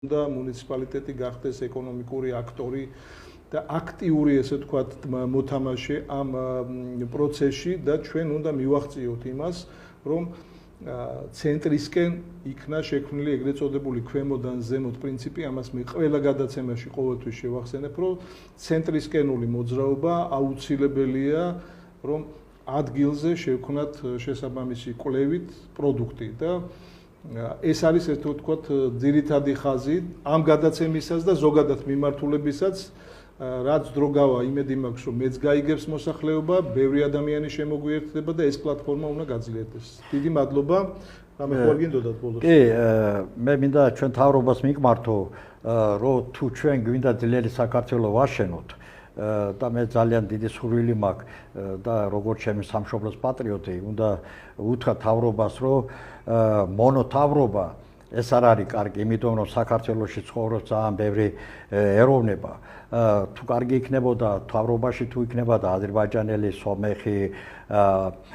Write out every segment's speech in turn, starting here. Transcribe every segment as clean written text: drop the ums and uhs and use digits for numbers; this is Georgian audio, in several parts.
და მუნიციპალიტეტი გახდეს ეკონომიკური აქტორი და აქტიური ესე ვთქვათ მოთამაშე ამ პროცესში და ჩვენ უნდა მივახციოთ იმას რომ ცენტრისკენ იქნა შექმნილი ეგრეთ წოდებული ქვემოდან ზემოთ პრინციპი ამას მე ყველა გადაცემაში ყოველთვის შევახსენებ რომ ცენტრისკენული მოძრაობა აუცილებელია რომ ადგილზე შევქნათ შესაბამისი კვლევით პროდუქტი და ეს არის ესე ვთქვათ ძირითადი ხაზი ამ გადაცემისას და ზოგადად მიმართულებისაც რაც დრო გავა იმედი მაქვს რომ მეც გაიგებს მოსახლეობა ბევრი ადამიანი შემოგვიერთდება და ეს პლატფორმა უნდა გაძლიერდეს დიდი მადლობა რამე ხო არ გინდოდათ ბოლოს კი მე მინდა ჩვენ თავრობას მიგმართო რომ თუ ჩვენ გვინდა ძლიერი საქართველო ვაშენოთ და მე ძალიან დიდი სურვილი მაქვს და როგორც ჩემი სამშობლოს პატრიოტი უნდა უთხრა თავრობას რომ მონოთავრობა ეს არ არის კარგი იმიტომ რომ საქართველოში ცხოვრობს ძალიან ბევრი ეროვნება თუ კარგი იქნებოდა თავრობაში თუ იქნებოდა აზერბაიჯანელი სომეხი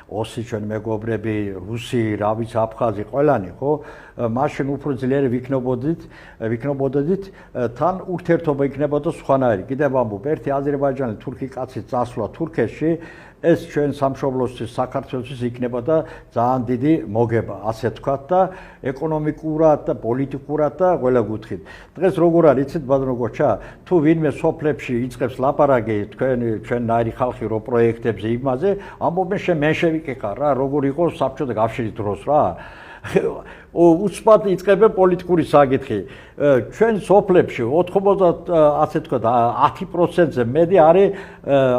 ოსი ჩვენ მეგობრები რუსი რა ვიცი აფხაზი ყველანი ხო მაშინ უფრო ძლიერი ვიქნებოდით თან ურთიერთობა იქნებოდა სხვანაირი კიდევ ამბობ ერთი აზერბაიჯანელი თურქი კაცი წასვლა თურქეთში ეს ჩვენ სამშობლოსთვის საქართველოსთვის იქნებოდა ძალიან დიდი მოგება ასე თქვათ და ეკონომიკურად და პოლიტიკურად და ყველა კუთხით დღეს როგორ არის იცით ბატონო გოჩა თუ ვინმე სოფლებში იწყებს ლაპარაკი ჩვენნაირი ხალხი რო პროექტებზე იმაზე ამბობენ შენ მენშევიკი ხარ რა როგორ იყო საბჭოთა კავშირის დროს რა უცბად იწყებენ პოლიტიკური საკითხი ჩვენ სოფლებში 90 ასე თქვა 10%-ზე მეტი არის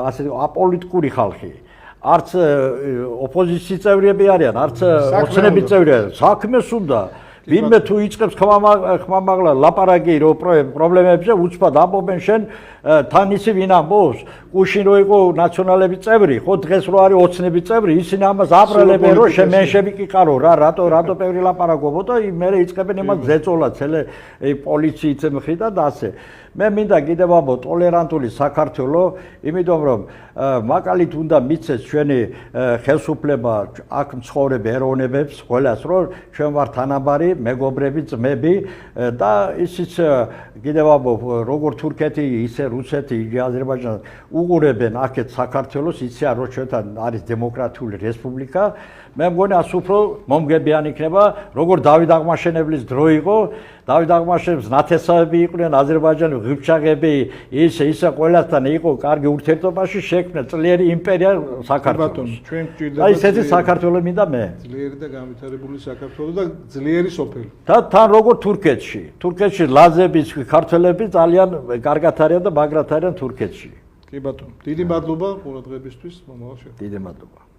ასე აპოლიტიკური ხალხი არც ოპოზიციის წევრები არიან არც ოცნების წევრები არიან საქმეს უნდა ვინმე თუ იწყებს ხმამაღლა ლაპარაკი რო პრობლემებზე უცბად ამბობენ შენ თან ისი ვინ ამბობს კუშინ რო იყო ნაციონალების წევრი ხო დღეს რო არის ოცნების წევრი ისინი ამას აბრალებენ რომ შენ მენშევიკი ყარო რა რატო ბევრი ლაპარაკობო და მე იწყებენ იმას ზეწოლა ცელე პოლიციის მხრიდან და ასე მე მინდა კიდევ ამბო ტოლერანტული საქართველო იმიტომ რომ მაგალით უნდა მიცეს ჩვენი ხელისუფლება აქ მცხოვრებ ეროვნებებს ყველას რომ ჩვენ ვართ თანაბარი მეგობრები ძმები და ისიც კიდევ ამბო როგორ თურქეთი ისე რუსეთი აზერბაიჯანი უყურებენ აქეთ საქართველოს იციან რომ ჩვენთან არის დემოკრატიული რესპუბლიკა მე მგონი ას უფრო მომგებიანი იქნება როგორ დავით აღმაშენებლის დრო იყო დავით აღმაშენებლის ნათესავები იყვნენ აზერბაიჯანი ღირსშესანიშნავები ისე ყველასთან იყო კარგი ურთიერთობაში შექმნა ძლიერი იმპერია საქართველოს ჩვენ გვჭირდება აი ესეთი საქართველო მინდა მე ძლიერი და განვითარებული საქართველო და ძლიერი სოფელი და თან როგორ თურქეთში ლაზების ქართველები ძალიან კარგად არიან და მაგრად არიან თურქეთში კი ბატონო დიდი მადლობა ყურადღებისთვის მომავალ შეხვედრაზე დიდი მადლობა